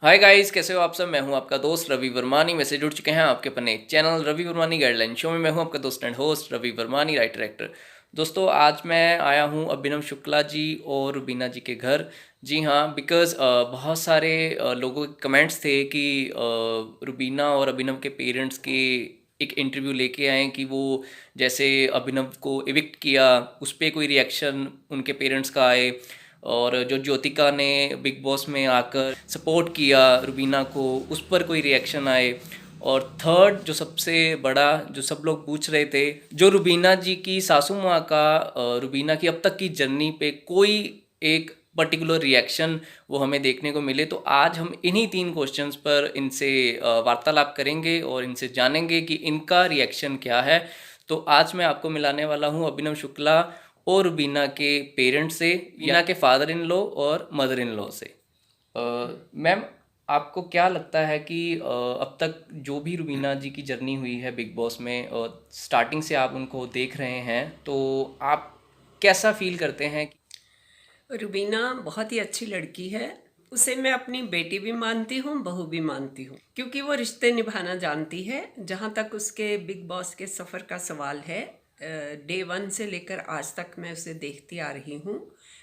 Hi guys, कैसे हो आप सब। मैं हूं आपका दोस्त रवि वर्मानी में से जुड़ चुके हैं आपके अपने channel Ravi Varmani guideline show में। मैं हूं आपका दोस्त and host Ravi Varmani, writer actor. दोस्तों, आज मैं आया हूं अभिनव शुक्ला जी और रुबीना जी के घर। जी हाँ, बिकॉज़ बहुत सारे लोगों के कमेंट्स थे कि रुबीना और अभिनव के पेरेंट्स के एक इंटरव्यू लेके आए कि वो जैसे अभिनव को एविक्ट किया उस पर कोई रिएक्शन उनके पेरेंट्स का आए, और जो ज्योतिका ने बिग बॉस में आकर सपोर्ट किया रुबीना को उस पर कोई रिएक्शन आए। और थर्ड जो सबसे बड़ा जो सब लोग पूछ रहे थे, जो रुबीना जी की सासू माँ का रुबीना की अब तक की जर्नी पे कोई एक पर्टिकुलर रिएक्शन वो हमें देखने को मिले। तो आज हम इन्हीं तीन क्वेश्चंस पर इनसे वार्तालाप करेंगे और इनसे जानेंगे कि इनका रिएक्शन क्या है। तो आज मैं आपको मिलाने वाला हूँ अभिनव शुक्ला और रुबीना के पेरेंट्स से, रुबीना के फादर इन लॉ और मदर इन लॉ से। मैम, आपको क्या लगता है कि अब तक जो भी रुबीना जी की जर्नी हुई है बिग बॉस में, स्टार्टिंग से आप उनको देख रहे हैं, तो आप कैसा फील करते हैं? रुबीना बहुत ही अच्छी लड़की है। उसे मैं अपनी बेटी भी मानती हूँ, बहू भी मानती हूँ, क्योंकि वो रिश्ते निभाना जानती है। जहाँ तक उसके बिग बॉस के सफ़र का सवाल है, डे वन से लेकर आज तक मैं उसे देखती आ रही हूँ।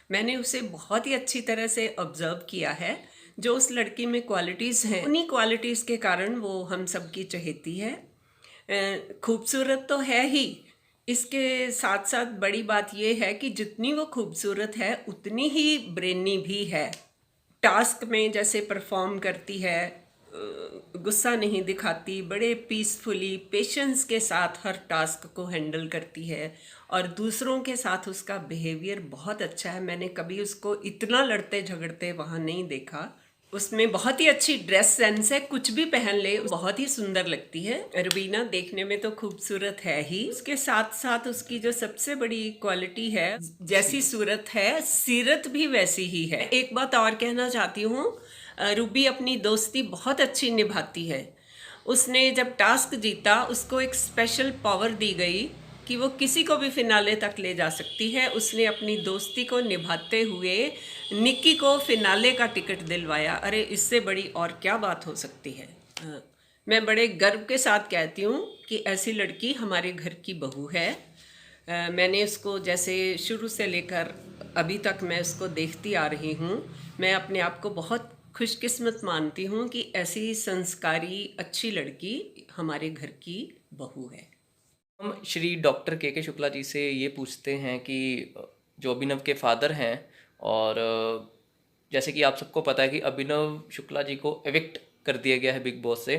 मैंने उसे बहुत ही अच्छी तरह से ऑब्जर्व किया है। जो उस लड़की में क्वालिटीज़ हैं, उन्हीं क्वालिटीज़ के कारण वो हम सब की चहेती है। खूबसूरत तो है ही, इसके साथ साथ बड़ी बात यह है कि जितनी वो खूबसूरत है उतनी ही ब्रेनी भी है। टास्क में जैसे परफॉर्म करती है, गुस्सा नहीं दिखाती, बड़े पीसफुली पेशेंस के साथ हर टास्क को हैंडल करती है। और दूसरों के साथ उसका बिहेवियर बहुत अच्छा है। मैंने कभी उसको इतना लड़ते झगड़ते वहाँ नहीं देखा। उसमें बहुत ही अच्छी ड्रेस सेंस है, कुछ भी पहन ले बहुत ही सुंदर लगती है। रुबीना देखने में तो खूबसूरत है ही, उसके साथ साथ उसकी जो सबसे बड़ी क्वालिटी है, जैसी सूरत है सीरत भी वैसी ही है। एक बात और कहना चाहती हूँ, रूबी अपनी दोस्ती बहुत अच्छी निभाती है। उसने जब टास्क जीता उसको एक स्पेशल पावर दी गई कि वो किसी को भी फिनाले तक ले जा सकती है। उसने अपनी दोस्ती को निभाते हुए निक्की को फिनाले का टिकट दिलवाया। अरे, इससे बड़ी और क्या बात हो सकती है। मैं बड़े गर्व के साथ कहती हूँ कि ऐसी लड़की हमारे घर की बहू है। मैंने उसको जैसे शुरू से लेकर अभी तक मैं उसको देखती आ रही हूँ। मैं अपने आप को बहुत खुशकिस्मत मानती हूँ कि ऐसी संस्कारी अच्छी लड़की हमारे घर की बहू है। हम श्री डॉक्टर के शुक्ला जी से ये पूछते हैं कि जो अभिनव के फादर हैं, और जैसे कि आप सबको पता है कि अभिनव शुक्ला जी को एविक्ट कर दिया गया है बिग बॉस से,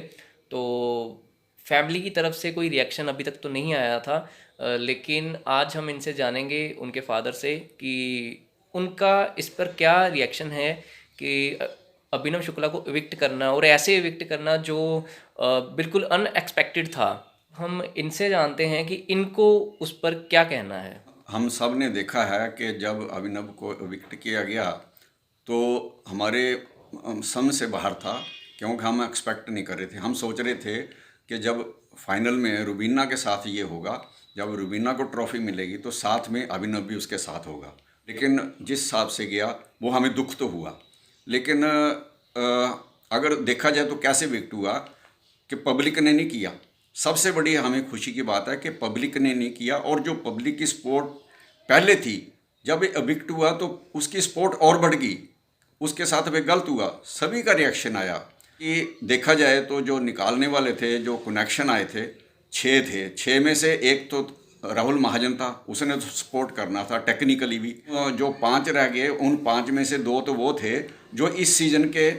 तो फैमिली की तरफ से कोई रिएक्शन अभी तक तो नहीं आया था। लेकिन आज हम इनसे जानेंगे उनके फादर से कि उनका इस पर क्या रिएक्शन है कि अभिनव शुक्ला को एविक्ट करना, और ऐसे एविक्ट करना जो बिल्कुल अनएक्सपेक्टेड था। हम इनसे जानते हैं कि इनको उस पर क्या कहना है। हम सब ने देखा है कि जब अभिनव को विकेट किया गया तो हमारे समझ से बाहर था, क्योंकि हम एक्सपेक्ट नहीं कर रहे थे। हम सोच रहे थे कि जब फाइनल में रुबीना के साथ ये होगा, जब रुबीना को ट्रॉफी मिलेगी तो साथ में अभिनव भी उसके साथ होगा। लेकिन जिस हिसाब से गया वो हमें दुख तो हुआ, लेकिन अगर देखा जाए तो कैसे विकेट हुआ कि पब्लिक ने नहीं किया। सबसे बड़ी हमें खुशी की बात है कि पब्लिक ने नहीं किया, और जो पब्लिक की सपोर्ट पहले थी, जब इविक्ट हुआ तो उसकी सपोर्ट और बढ़ गई। उसके साथ वे गलत हुआ, सभी का रिएक्शन आया। कि देखा जाए तो जो निकालने वाले थे, जो कनेक्शन आए थे, 6 थे। 6 में से एक तो राहुल महाजन था, उसने तो सपोर्ट करना था टेक्निकली भी। जो 5 रह गए, उन 5 में से 2 तो वो थे जो इस सीज़न के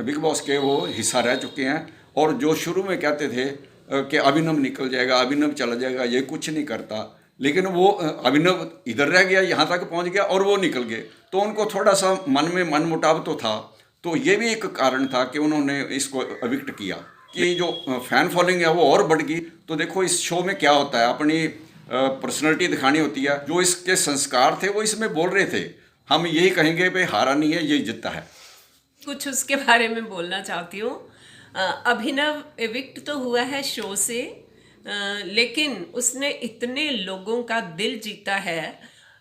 बिग बॉस के वो हिस्सा रह चुके हैं, और जो शुरू में कहते थे कि अभिनव निकल जाएगा, अभिनव चला जाएगा, ये कुछ नहीं करता। लेकिन वो अभिनव इधर रह गया, यहाँ तक पहुँच गया और वो निकल गए, तो उनको थोड़ा सा मन में मनमुटाव तो था। तो ये भी एक कारण था कि उन्होंने इसको अविक्ट किया, कि जो फैन फॉलोइंग है वो और बढ़ गई। तो देखो इस शो में क्या होता है, अपनी पर्सनैलिटी दिखानी होती है। जो इसके संस्कार थे वो इसमें बोल रहे थे। हम यही कहेंगे भाई हारा नहीं है, ये जीता है। कुछ उसके बारे में बोलना चाहती हूँ। अभिनव एविक्ट तो हुआ है शो से, लेकिन उसने इतने लोगों का दिल जीता है,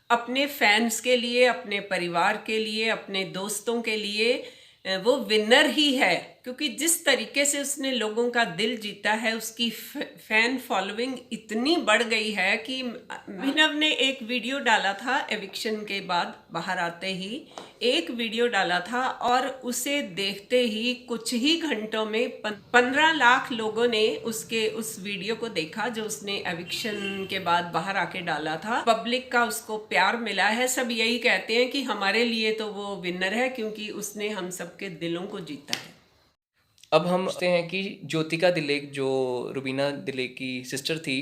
अपने फैंस के लिए, अपने परिवार के लिए, अपने दोस्तों के लिए। वो विनर ही है, क्योंकि जिस तरीके से उसने लोगों का दिल जीता है, उसकी फैन फॉलोइंग इतनी बढ़ गई है कि अभिनव ने एक वीडियो डाला था एविक्शन के बाद, बाहर आते ही एक वीडियो डाला था और उसे देखते ही कुछ ही घंटों में 15 लाख लोगों ने उस वीडियो को देखा जो उसने एविक्शन के बाद बाहर आके डाला था। पब्लिक का उसको प्यार मिला है। सब यही कहते हैं कि हमारे लिए तो वो विनर है, क्योंकि उसने हम सबके दिलों को जीता है। अब हम समझते हैं कि ज्योतिका दिलेक जो रुबीना दिलेक की सिस्टर थी,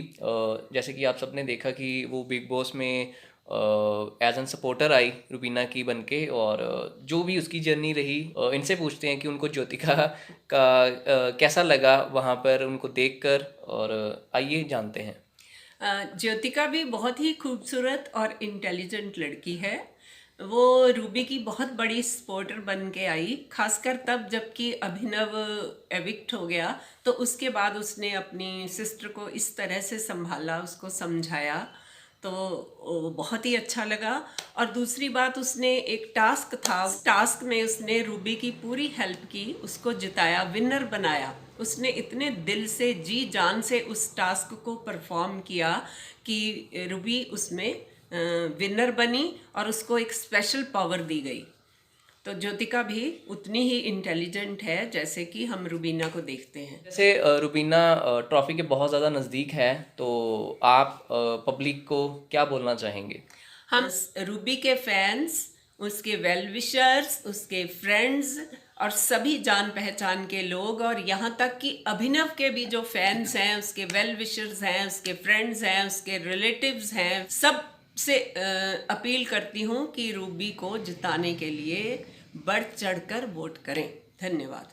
जैसे कि आप सबने देखा कि वो बिग बॉस में एज एन सपोर्टर आई रुबीना की बनके, और जो भी उसकी जर्नी रही, इनसे पूछते हैं कि उनको ज्योतिका का कैसा लगा वहाँ पर उनको देखकर, और आइए जानते हैं। ज्योतिका भी बहुत ही खूबसूरत और इंटेलिजेंट लड़की है। वो रूबी की बहुत बड़ी सपोर्टर बन के आई, खासकर तब जबकि अभिनव एविक्ट हो गया, तो उसके बाद उसने अपनी सिस्टर को इस तरह से संभाला, उसको समझाया, तो वो बहुत ही अच्छा लगा। और दूसरी बात, उसने एक टास्क था, उस टास्क में उसने रूबी की पूरी हेल्प की, उसको जिताया, विनर बनाया। उसने इतने दिल से, जी जान से उस टास्क को परफॉर्म किया कि रूबी उसमें विनर बनी और उसको एक स्पेशल पावर दी गई। तो ज्योतिका भी उतनी ही इंटेलिजेंट है जैसे कि हम रुबीना को देखते हैं। जैसे रुबीना ट्रॉफी के बहुत ज़्यादा नज़दीक है, तो आप पब्लिक को क्या बोलना चाहेंगे? हम रूबी के फैंस, उसके वेल विशर्स, उसके फ्रेंड्स और सभी जान पहचान के लोग, और यहाँ तक कि अभिनव के भी जो फैंस हैं, उसके वेल विशर्स हैं, उसके फ्रेंड्स हैं, उसके रिलेटिव्स हैं, सब से अपील करती हूँ कि रूबी को जिताने के लिए बढ़ चढ़कर वोट करें। धन्यवाद।